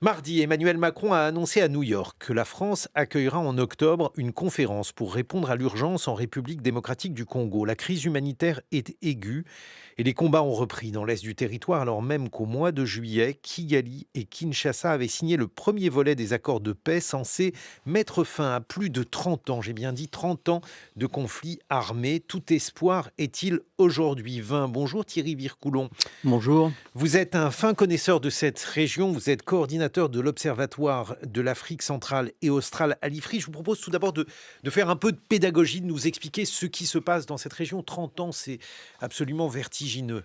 Mardi, Emmanuel Macron a annoncé à New York que la France accueillera en octobre une conférence pour répondre à l'urgence en République démocratique du Congo. La crise humanitaire est aiguë et les combats ont repris dans l'est du territoire alors même qu'au mois de juillet, Kigali et Kinshasa avaient signé le premier volet des accords de paix censés mettre fin à plus de 30 ans, j'ai bien dit 30 ans de conflits armés. Tout espoir est-il aujourd'hui vain? Bonjour Thierry Vircoulon. Bonjour. Vous êtes un fin connaisseur de cette région, vous êtes coordinateur de l'Observatoire de l'Afrique centrale et australe à l'IFRI. Je vous propose tout d'abord de faire un peu de pédagogie, de nous expliquer ce qui se passe dans cette région. 30 ans, c'est absolument vertigineux.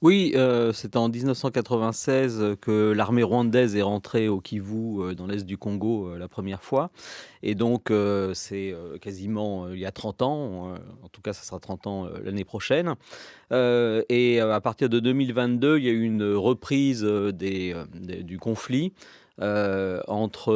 Oui, c'est en 1996 que l'armée rwandaise est rentrée au Kivu, dans l'est du Congo, la première fois et donc c'est, quasiment, il y a 30 ans, en tout cas ça sera 30 ans, l'année prochaine, à partir de 2022, il y a eu une reprise, du conflit, entre,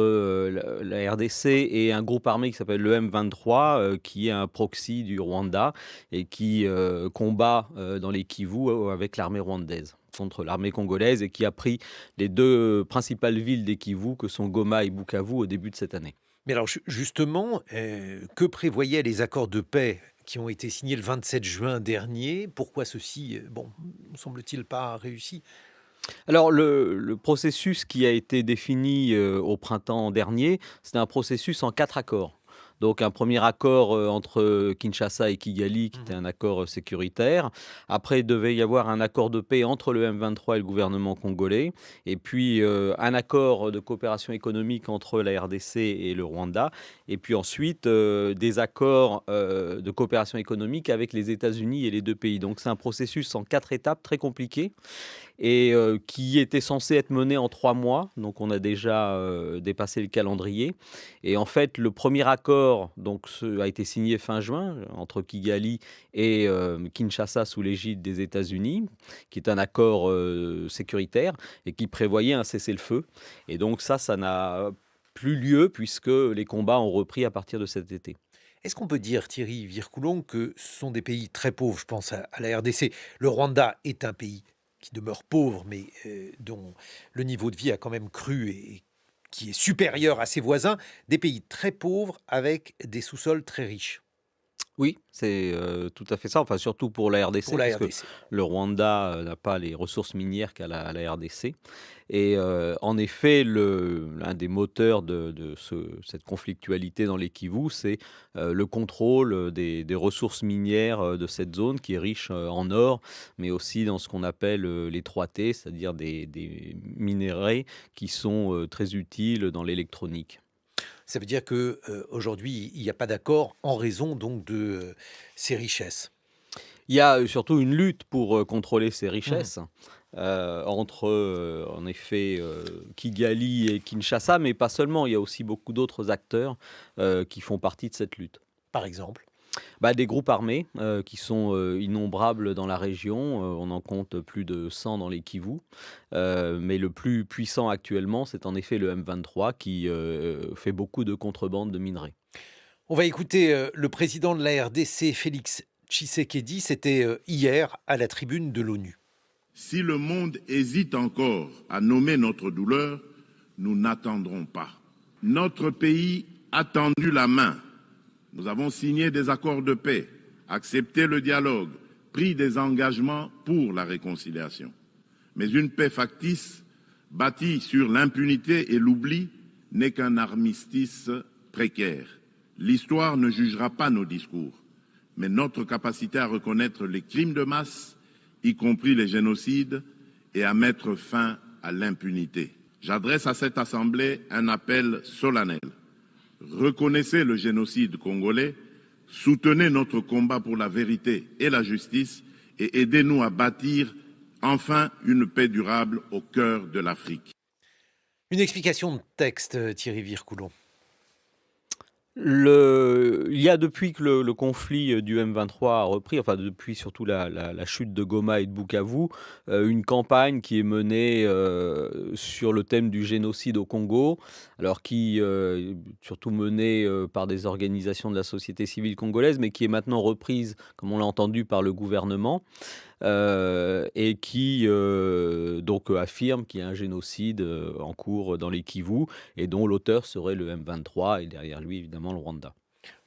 la RDC et un groupe armé qui s'appelle le M23, qui est un proxy du Rwanda et qui, combat, dans les Kivu, avec l'armée rwandaise, contre l'armée congolaise et qui a pris les 2 principales villes des Kivu que sont Goma et Bukavu au début de cette année. Mais alors justement, que prévoyaient les accords de paix qui ont été signés le 27 juin dernier? Pourquoi ceci, semble-t-il pas réussi? Alors le processus qui a été défini, au printemps dernier, c'était un processus en 4 accords. Donc un premier accord, entre Kinshasa et Kigali qui était un accord, sécuritaire. Après, il devait y avoir un accord de paix entre le M23 et le gouvernement congolais et puis, un accord de coopération économique entre la RDC et le Rwanda et puis ensuite, des accords, de coopération économique avec les États-Unis et les 2 pays. Donc c'est un processus en 4 étapes très compliqué et qui était censé être mené en 3 mois. Donc on a déjà, dépassé le calendrier et en fait, le premier accord donc a été signé fin juin, entre Kigali et Kinshasa sous l'égide des États-Unis, qui est un accord, sécuritaire et qui prévoyait un cessez-le-feu et donc ça n'a plus lieu puisque les combats ont repris à partir de cet été. Est-ce qu'on peut dire, Thierry Vircoulon, que ce sont des pays très pauvres? Je pense à la RDC. Le Rwanda est un pays qui demeure pauvre, mais dont le niveau de vie a quand même cru et qui est supérieur à ses voisins. Des pays très pauvres avec des sous-sols très riches Oui, c'est, tout à fait ça, enfin surtout pour la pour RDC la puisque RDC. le Rwanda, n'a pas les ressources minières qu'a la RDC et en effet, l'un des moteurs de cette conflictualité dans les Kivu, c'est, le contrôle, des ressources minières, de cette zone qui est riche, en or, mais aussi dans ce qu'on appelle, les 3T, c'est-à-dire des minerais qui sont, très utiles dans l'électronique. Ça veut dire que aujourd'hui, il n'y a pas d'accord en raison donc de ces richesses. Il y a, surtout une lutte pour, contrôler ces Mhm. richesses, entre, en effet, Kigali et Kinshasa, mais pas seulement. Il y a aussi beaucoup d'autres acteurs, qui font partie de cette lutte. Par exemple. Bah, des groupes armés, qui sont, innombrables dans la région, on en compte plus de 100 dans les Kivu, mais le plus puissant actuellement, c'est en effet le M23 qui, fait beaucoup de contrebande de minerais. On va écouter le président de la RDC, Félix Tshisekedi. C'était hier à la tribune de l'ONU. Si le monde hésite encore à nommer notre douleur, nous n'attendrons pas. Notre pays a tendu la main. Nous avons signé des accords de paix, accepté le dialogue, pris des engagements pour la réconciliation. Mais une paix factice, bâtie sur l'impunité et l'oubli, n'est qu'un armistice précaire. L'histoire ne jugera pas nos discours, mais notre capacité à reconnaître les crimes de masse, y compris les génocides, et à mettre fin à l'impunité. J'adresse à cette Assemblée un appel solennel. Reconnaissez le génocide congolais, soutenez notre combat pour la vérité et la justice et aidez-nous à bâtir enfin une paix durable au cœur de l'Afrique. Une explication de texte, Thierry Vircoulon. Il y a depuis que le conflit, du M23 a repris, enfin depuis surtout la chute de Goma et de Bukavu, une campagne qui est menée, sur le thème du génocide au Congo, alors qui, surtout menée, par des organisations de la société civile congolaise, mais qui est maintenant reprise, comme on l'a entendu, par le gouvernement. et qui donc affirme qu'il y a un génocide en cours dans les Kivus et dont l'auteur serait le M23 et derrière lui évidemment le Rwanda.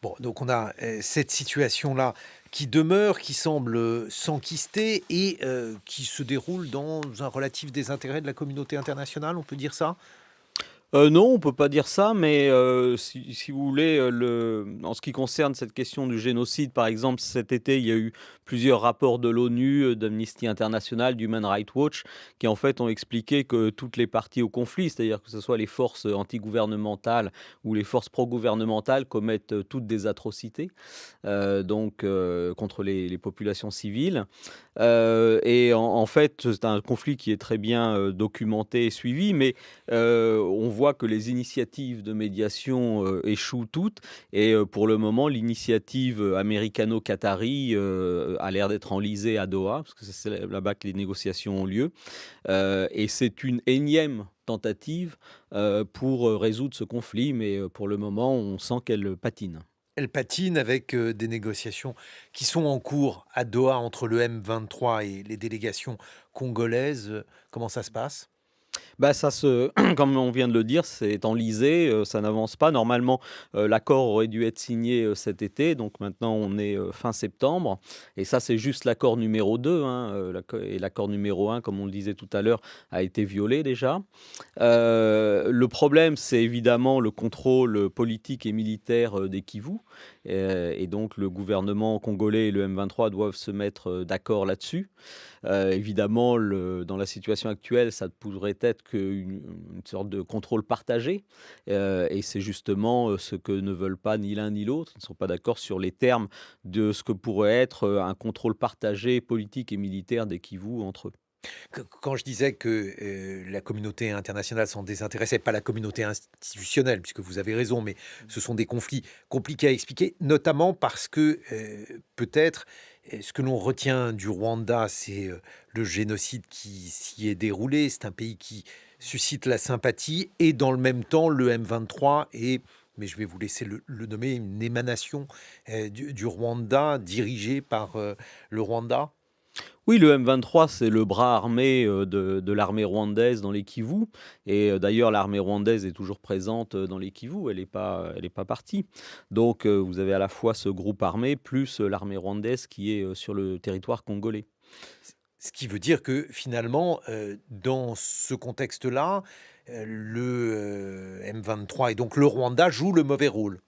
Bon, donc on a cette situation-là qui demeure, qui semble s'enquister et qui se déroule dans un relatif désintérêt de la communauté internationale, on peut dire ça? Non, on peut pas dire ça, mais si vous voulez, en ce qui concerne cette question du génocide, par exemple, cet été, il y a eu plusieurs rapports de l'ONU, d'Amnesty International, d'Human Rights Watch, qui en fait ont expliqué que toutes les parties au conflit, c'est-à-dire que ce soit les forces antigouvernementales ou les forces pro-gouvernementales, commettent toutes des atrocités, donc contre les populations civiles. Et en fait, c'est un conflit qui est très bien documenté et suivi, mais on voit que les initiatives de médiation échouent toutes et pour le moment, l'initiative américano-qatari a l'air d'être enlisée à Doha, parce que c'est là-bas que les négociations ont lieu. Et c'est une énième tentative pour résoudre ce conflit, mais pour le moment, on sent qu'elle patine. Elle patine avec des négociations qui sont en cours à Doha entre le M23 et les délégations congolaises. Comment ça se passe? Bah, ça se comme on vient de le dire, c'est enlisé, ça n'avance pas. Normalement, l'accord aurait dû être signé, cet été, donc maintenant on est, fin septembre et ça, c'est juste l'accord numéro 2, hein, l'accord numéro 1, comme on le disait tout à l'heure, a été violé déjà. Le problème, c'est évidemment le contrôle, politique et militaire, des Kivus, et donc le gouvernement congolais et le M23 doivent se mettre, d'accord là-dessus. Évidemment, dans la situation actuelle, ça ne pourrait être qu'une sorte de contrôle partagé, et c'est justement, ce que ne veulent pas ni l'un ni l'autre. Ils ne sont pas d'accord sur les termes de ce que pourrait être, un contrôle partagé politique et militaire des Kivus entre eux. Quand je disais que la communauté internationale s'en désintéressait, pas la communauté institutionnelle, puisque vous avez raison, mais ce sont des conflits compliqués à expliquer, notamment parce que peut-être ce que l'on retient du Rwanda, c'est le génocide qui s'y est déroulé. C'est un pays qui suscite la sympathie et dans le même temps, le M23 est, mais je vais vous laisser le nommer, une émanation du Rwanda dirigée par le Rwanda. Oui, le M23, c'est le bras armé de l'armée rwandaise dans les Kivus. Et d'ailleurs, l'armée rwandaise est toujours présente dans les Kivus, elle est pas partie. Donc, vous avez à la fois ce groupe armé, plus l'armée rwandaise qui est sur le territoire congolais. Ce qui veut dire que finalement, dans ce contexte-là, le M23 et donc le Rwanda jouent le mauvais rôle.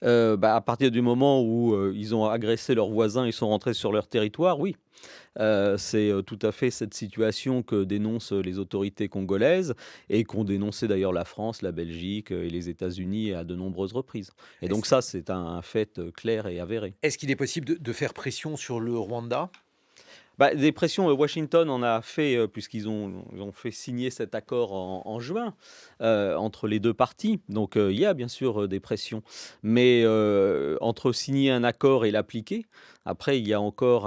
Bah, à partir du moment où ils ont agressé leurs voisins, ils sont rentrés sur leur territoire, oui. C'est tout à fait cette situation que dénoncent les autorités congolaises et qu'ont dénoncé d'ailleurs la France, la Belgique et les États-Unis à de nombreuses reprises. Et donc Est-ce ça, c'est un fait clair et avéré. est-ce qu'il est possible de faire pression sur le Rwanda? Bah, des pressions, Washington en a fait, ils ont fait signer cet accord en juin, entre les 2 parties. Donc, il y a bien sûr, des pressions. Mais, entre signer un accord et l'appliquer, après il y a encore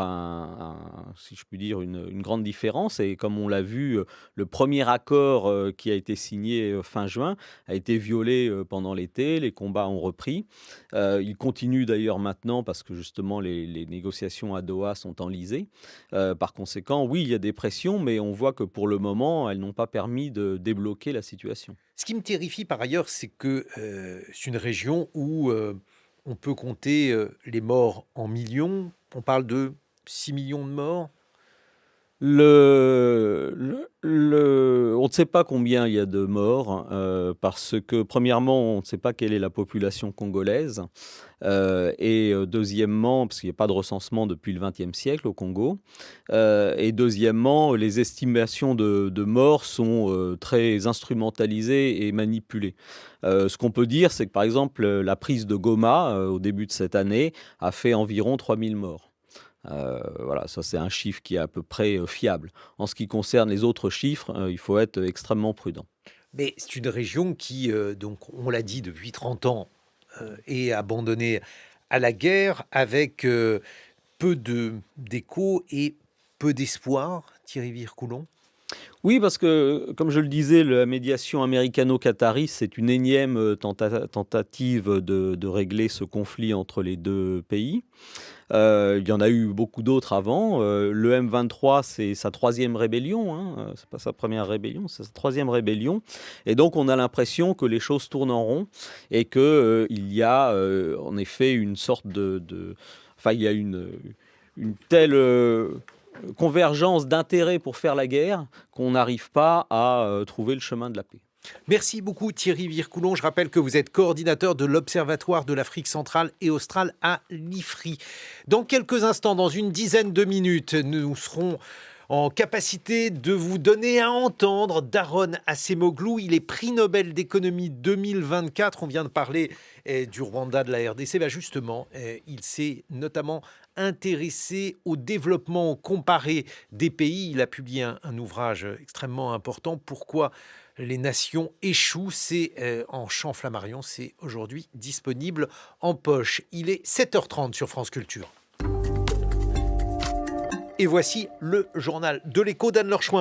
si je puis dire, une grande différence et comme on l'a vu, le premier accord, qui a été signé, fin juin, a été violé, pendant l'été. Les combats ont repris. Ils continuent d'ailleurs maintenant parce que justement les négociations à Doha sont enlisées. Par conséquent, oui, il y a des pressions, mais on voit que pour le moment, elles n'ont pas permis de débloquer la situation. Ce qui me terrifie par ailleurs, c'est que c'est une région où on peut compter les morts en millions. On parle de 6 millions de morts. On ne sait pas combien il y a de morts, parce que premièrement, on ne sait pas quelle est la population congolaise, et deuxièmement, parce qu'il n'y a pas de recensement depuis le XXe siècle au Congo, et deuxièmement, les estimations de morts sont très instrumentalisées et manipulées. Ce qu'on peut dire, c'est que par exemple, la prise de Goma, au début de cette année, a fait environ 3000 morts. Voilà, ça c'est un chiffre qui est à peu près fiable. En ce qui concerne les autres chiffres, il faut être extrêmement prudent. Mais c'est une région qui, donc, on l'a dit depuis 30 ans, est abandonnée à la guerre avec peu d'écho et peu d'espoir, Thierry Vircoulon. Oui, parce que, comme je le disais, la médiation américano-qatari, c'est une énième tentative de régler ce conflit entre les deux pays. Il y en a eu beaucoup d'autres avant. Le M23, c'est sa troisième rébellion. Hein. C'est pas sa première rébellion, c'est sa troisième rébellion. Et donc, on a l'impression que les choses tournent en rond et que il y a en effet une sorte enfin, il y a une telle convergence d'intérêts pour faire la guerre qu'on n'arrive pas à trouver le chemin de la paix. Merci beaucoup Thierry Vircoulon. Je rappelle que vous êtes coordinateur de l'Observatoire de l'Afrique centrale et australe à l'IFRI. Dans quelques instants, dans une dizaine de minutes, nous serons en capacité de vous donner à entendre Daron Acemoglu. Il est prix Nobel d'économie 2024. On vient de parler du Rwanda, de la RDC. Justement, il s'est notamment intéressé au développement comparé des pays. Il a publié un ouvrage extrêmement important. Pourquoi les nations échouent, c'est en Champ Flammarion, c'est aujourd'hui disponible en poche. Il est 7h30 sur France Culture. Et voici le journal de l'Écho d'Anne-Laure Schwinn.